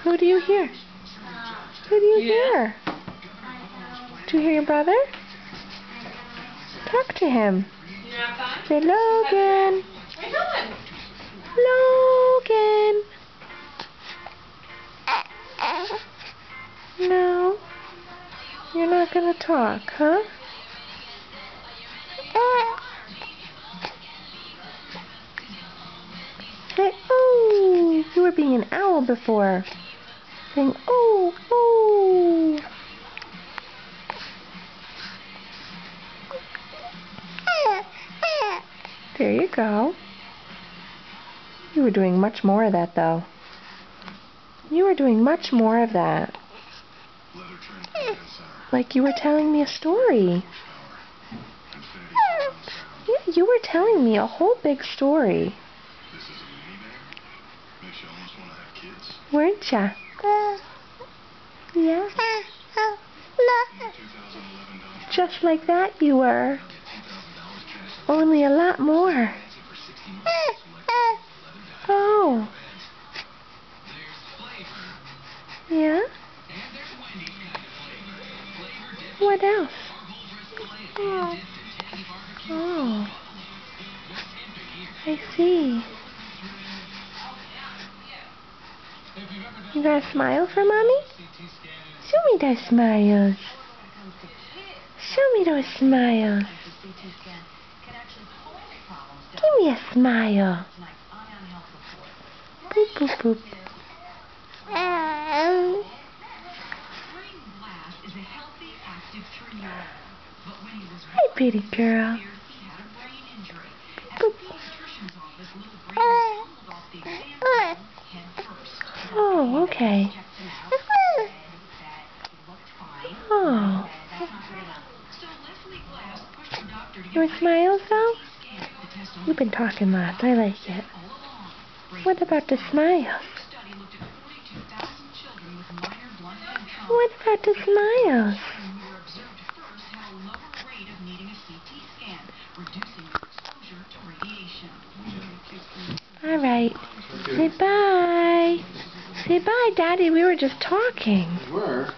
Who do you hear? Who do you hear? Do you hear your brother? Talk to him. Say, Logan. Where you going? Logan. No. You're not going to talk, huh? Say, oh. You were being an owl before. Saying, oh, oh. There you go. You were doing much more of that, though. You were doing much more of that. Like you were telling me a story. Yeah, you were telling me a whole big story. Weren't ya? Yeah. Just like that you were. Only a lot more. Oh. Yeah? What else? Oh. I see. You got a smile for Mommy? Show me those smiles. Show me those smiles. Give me a smile. Boop, boop, boop. Hey, pretty girl. Boop. Oh, okay. Oh. Your smiles, though? You've been talking lots. I like it. What about the smiles? What about the smiles? All right. Say bye. Say bye, Daddy. We were just talking. We were.